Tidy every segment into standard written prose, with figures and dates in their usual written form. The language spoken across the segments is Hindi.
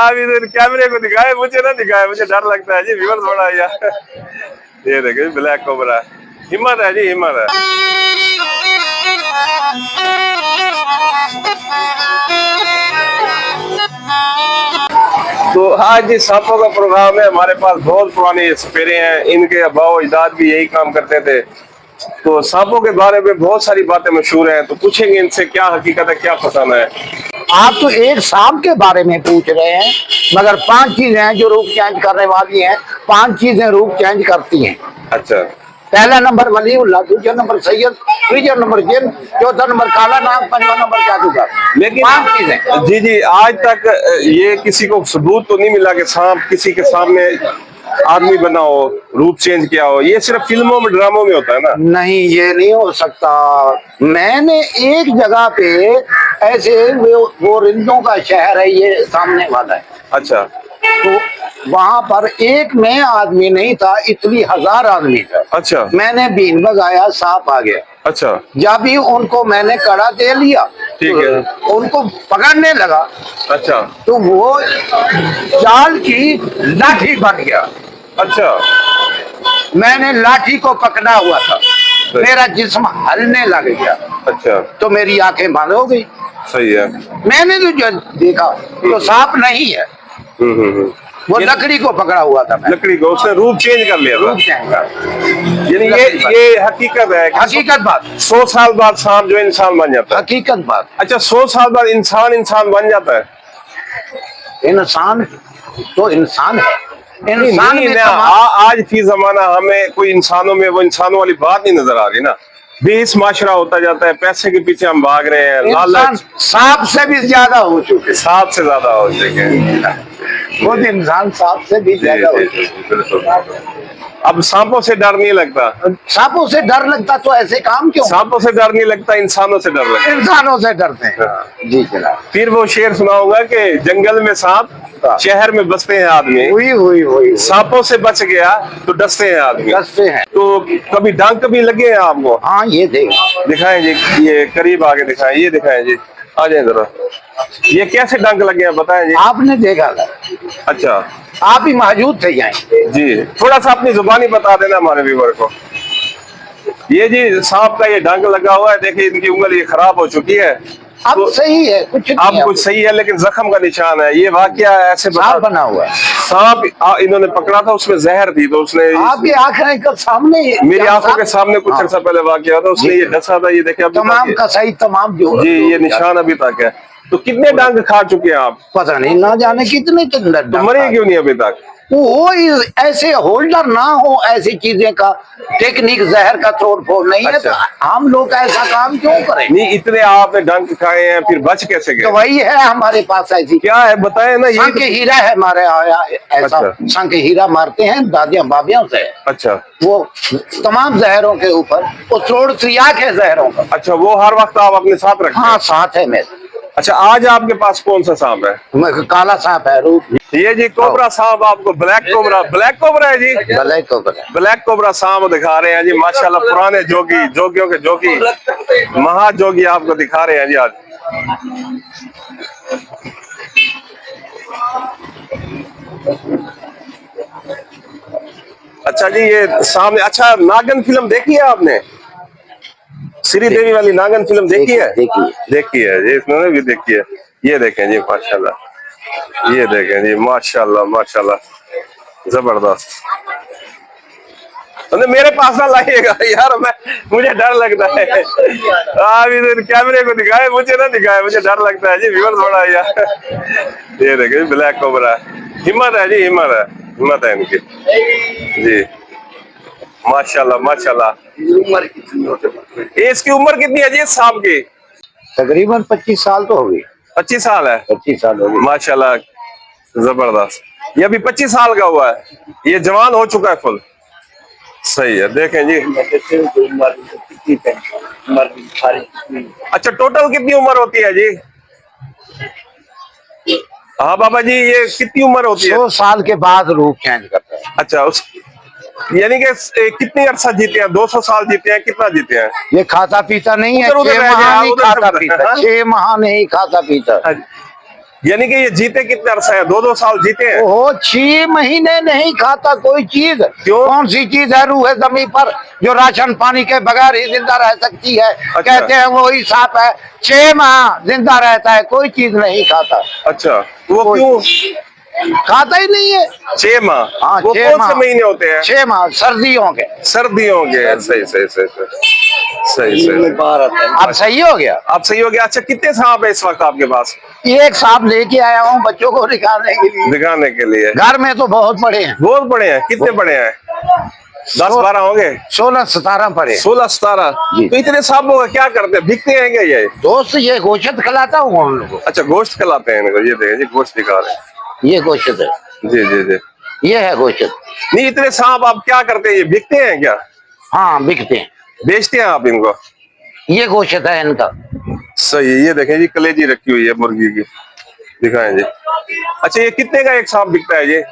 आप इधर कैमरे को दिखाए, मुझे ना दिखाए, मुझे डर लगता है जी, व्यूअर्स बड़ा यार। ये देखिए ब्लैक कोबरा, हिम्मत है जी, हिम्मत है। तो आज जी सांपों का प्रोग्राम है। हमारे पास बहुत पुराने सपेरे हैं, इनके अबाओ अजदाद भी यही काम करते थे। तो सांपों के बारे में बहुत सारी बातें मशहूर हैं, तो पूछेंगे इनसे क्या हकीकत है, क्या फसाना है। आप तो एक सांप के बारे में पूछ रहे हैं, मगर 5 चीजें हैं जो रूप चेंज करने वाली हैं। 5 चीजें रूप चेंज करती हैं। अच्छा, पहला नंबर वलीउल्लाह, दूसरा नंबर सैयद, तीसरा नंबर जिन, चौथा नंबर काला नाग, पांचवा नंबर जादूगर। लेकिन 5 चीजें। जी जी, आज तक ये किसी को सबूत तो नहीं मिला कि सांप किसी के सामने आदमी बना हो, रूप चेंज किया हो। ये सिर्फ फिल्मों में, ड्रामों में होता है ना। नहीं, ये नहीं हो सकता। मैंने एक जगह पे ऐसे वो रिंदों का शहर है, ये सामने वाला है। अच्छा, तो वहां पर एक में आदमी नहीं था, इतनी 1000 आदमी था। अच्छा, मैंने बीन बजाया, सांप आ गया। अच्छा, जब भी उनको मैंने कड़ा दे लिया, ठीक है, उनको पकड़ने लगा, अच्छा, तो वो जाल की लाठी बन गया। अच्छा, मैंने लाठी को पकड़ा हुआ था, मेरा जिस्म हलने लग गया। अच्छा, तो मेरी आंखें बंद हो गई। सही है। मैंने तो जो देखा तो सांप नहीं है, वो लकड़ी को पकड़ा हुआ था। लकड़ी को उसने रूप चेंज कर लिया था। रूप चेंज कर, यानी ये हकीकत है। हकीकत बात। 100 साल बाद सांप जो इंसान बन जाता है। हकीकत बात। अच्छा, 100 साल बाद इंसान बन जाता है। इंसान तो इंसान है। इंसान में आज फी जमाना हमें कोई इंसानों में वो इंसानों वाली बात नहीं नजर आ रही ना। 20 माशरा होता जाता है, पैसे के पीछे हम भाग रहे हैं, लालच। सांप से भी ज्यादा हो चुके, सांप से ज्यादा हो चुके हैं। खुद इंसान सांप से भी ज्यादा हो चुके। बिल्कुल। अब सांपों से डर नहीं लगता। सांपों से डर लगता तो ऐसे काम क्यों? सांपों से डर नहीं लगता, इंसानों से डर लगता। इंसानों से डरते हैं। जी जनाब। फिर वो शेर सुनाऊंगा कि जंगल में सांप, शहर में बसते हैं आदमी। हुई सांपों से बच गया तो डसते हैं आदमी। डसते हैं। तो कभी डंक भी लगे हैं आपको? हाँ, ये दिखाएं जी, ये करीब आगे दिखाएं, ये दिखाएं जी, आ जाए जरा। ये कैसे डंक लगे हैं बताएं जी। आपने देखा था? अच्छा, आप ही मौजूद थे यहाँ? जी, थोड़ा सा अपनी जुबानी बता देना हमारे व्यूअर को। ये जी सांप का ये डंक लगा हुआ है, देखिए इनकी उंगली खराब हो चुकी है। अब तो सही है, कुछ नहीं अब कुछ सही है, लेकिन जख्म का निशान है। ये वाकया ऐसे बना हुआ है। सांप इन्होंने पकड़ा था, उसमें जहर थी, तो उसने आपकी आंखें के सामने, मेरी आंखों के सामने कुछ अर्सा पहले वाकया था, उसने ये डसा था। ये देखिए तमाम का सही, तमाम जो जी, ये निशान अभी तक है। तो कितने डंक खा चुके हैं आप? पता नहीं, ना जाने कितने। तो मरे क्यों नहीं अभी तक? वो ऐसे होल्डर ना हो, ऐसी चीजें का टेक्निक, जहर का तोड़ फोड़ नहीं है। तो हम लोग ऐसा काम क्यों करें? नहीं, इतने आपने डंक खाए हैं, फिर बच कैसे गए? तो वही है हमारे पास ऐसी। क्या है बताए ना। शंख हीरा है हमारे ऐसा। शंख हीरा मारते हैं दादियां बाबियों से। अच्छा, वो तमाम जहरों के ऊपर वो तोड़ त्रियाक है जहरों का। अच्छा, वो हर वक्त आप अपने साथ रखते हैं? हाँ, साथ है मेरे। अच्छा, आज आपके पास कौन सा सांप है? काला सांप है। रूप ये जी कोबरा सांप, आपको ब्लैक कोबरा है जी। ब्लैक कोबरा सांप दिखा रहे हैं जी, माशाल्लाह। पुराने जोगियों के जोगी, महाजोगी आपको दिखा रहे हैं जी आज। अच्छा जी, ये सामने, अच्छा, नागन फिल्म देखी है आपने? श्रीदेवी वाली नागन फिल्म देखी है? देखी है जी, इसने भी देखी है। ये देखें जी, माशाल्लाह, ये देखें जी, माशाल्लाह माशाल्लाह, जबरदस्त। तो मेरे पास ना लाइएगा यार, मुझे डर लगता है। आप इधर कैमरे को दिखाए, मुझे ना दिखाए, मुझे डर लगता है जी, व्यूअर्स बड़ा यार। ये देखें ब्लैक कोबरा, हिम्मत है जी, हिम्मत है इनकी जी, माशाल्लाह माशाल्लाह। इसकी उम्र कितनी है जी सांप की? तकरीबन 25 साल तो हो गई। 25 साल है? 25 साल हो गई माशाल्लाह, जबरदस्त। ये अभी 25 साल का हुआ है, ये जवान हो चुका है फुल। सही है, देखें जी। अच्छा, टोटल कितनी उम्र होती है जी? हाँ बाबा जी, ये कितनी उम्र होती है? 100 साल के बाद रूप चेंज करता है। अच्छा, यानी कि कितनी अर्सा जीते हैं? 200 साल जीते हैं, कितना जीते हैं? ये खाता पीता नहीं है, 6 माह नहीं खाता पीता, 6 माह नहीं खाता पीता। यानी कि ये जीते कितने अरसा है, 2-2 साल जीते हैं? वो 6 महीने नहीं खाता कोई चीज। क्यों? कौन सी चीज है रूह जमीन पर जो राशन पानी के बगैर ही जिंदा रह सकती है? कहते हैं वो ही सांप है, 6 माह जिंदा रहता है, कोई चीज नहीं खाता। अच्छा, वो क्यों? खाता ही नहीं है। 6 माह? हाँ, वो 6 कौन माह। से महीने होते हैं? 6 माह सर्दियों के। सर्दियों के, सही सही सही सही सही सही। अब सही हो गया। अब सही हो गया। अच्छा, कितने सांप है इस वक्त आपके पास? एक सांप लेके आया हूँ बच्चों को दिखाने के लिए। दिखाने के लिए? घर में तो बहुत बड़े हैं। बहुत बड़े हैं? कितने बड़े हैं? 10-12 होंगे? 16-17 पड़े। 16-17? जी। तो इतने सांपों का क्या करते हैं, बिकते हैं क्या ये? दोस्त ये गोश्त खिलाता हूँ हम लोग को। अच्छा, गोश्त खिलाते हैं इनको। ये देखें जी, गोश्त दिखा रहे हैं। ये गोश्त है, जी जी जी। ये है गोश्त। नहीं, इतने सांप आप क्या करते हैं, ये बिकते हैं क्या? हाँ बिकते हैं। बेचते हैं आप इनको? ये गोश्त है इनका। सही है। ये देखें जी, कलेजी रखी हुई है मुर्गी की, दिखाएं जी। अच्छा, ये कितने का एक सांप बिकता है ये?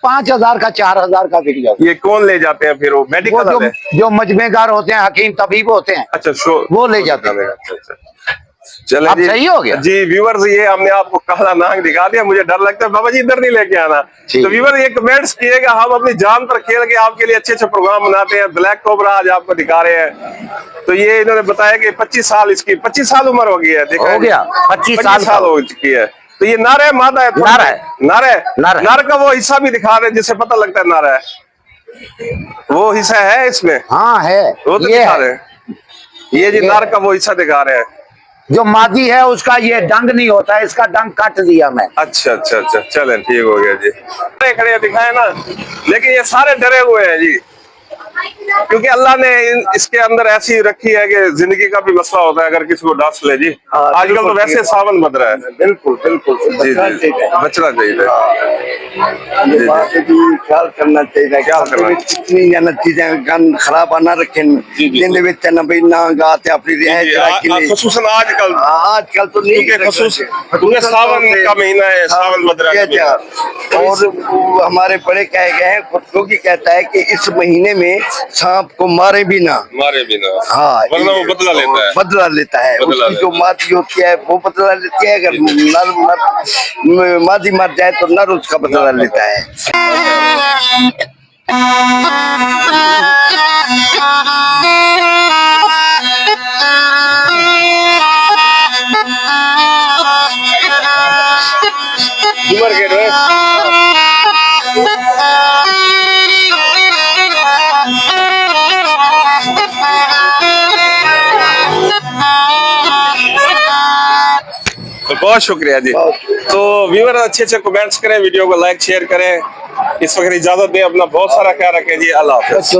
5,000 का 4,000 का बिक जाता ये कौन ले जाते हैं फिर? वो है। वो मेडिकल वाले? जो मजमेदार होते हैं, हकीम तबीब होते हैं, अच्छा, वो ले जाते हैं। अच्छा। चले अब जी, सही हो गया? जी व्यूवर्स, ये हमने आपको काला नाग दिखा दिया। मुझे डर लगता है बाबा जी, इधर नहीं लेके आना। ठीक। तो व्यूवर ये कमेंट्स किएगा, हम अपनी जान पर खेल के आपके लिए अच्छे अच्छे प्रोग्राम बनाते हैं। ब्लैक कोबरा आज आपको दिखा रहे हैं। तो ये इन्होंने बताया कि 25 साल इसकी, 25 साल उम्र हो गई है। देखा हो गया, 25 साल साल हो चुकी है। तो ये नर है मादा है? नर है। नर है। नर है। नर का वो हिस्सा भी दिखा रहे हैं जिससे पता लगता है नर है। वो हिस्सा है इसमें? हाँ है। वो तो ये दिखा है। रहे हैं। ये जी नर का वो हिस्सा दिखा रहे हैं। जो मादी है उसका ये डंग नहीं होता है, इसका डंग काट दिया मैं। अच्छा अच्छा अच्छा, चलें ठीक हो गया जी। खड़े दिखाए ना, लेकिन ये सारे डरे हुए हैं जी, क्योंकि अल्लाह ने इसके अंदर ऐसी रखी है कि जिंदगी का भी मसला होता है अगर किसी को डस ले जी। आजकल तो वैसे सावन बद रहा है। बिल्कुल बिल्कुल जी जी, बचना चाहिए। ख्याल करना चाहिए। ख्याल करना। कितनी ज्यादा चीजें गंद खराब ना रखें जिंदे विच ना भाई ना गाते अपनी रिहाइश रखी नहीं। खुसूसन आजकल तो नहीं, क्योंकि सावन का महीना है, सावन बद रहा है। और वो हमारे बड़े कहे गए हैं, खुद कहता है कि इस महीने में सांप को मारे भी ना। हाँ, वरना वो बदला लेता है। बदला लेता है। उसकी जो मादी होती है वो बदला लेती है। अगर नर मादी मर जाए तो नर उसका बदला लेता है। उम्र के रहे। तो बहुत शुक्रिया जी। तो व्यूअर अच्छे अच्छे कमेंट्स करें, वीडियो को लाइक शेयर करें। इस वक्त इजाजत दें, अपना बहुत सारा ख्याल रखें जी। अल्लाह हाफ़िज़।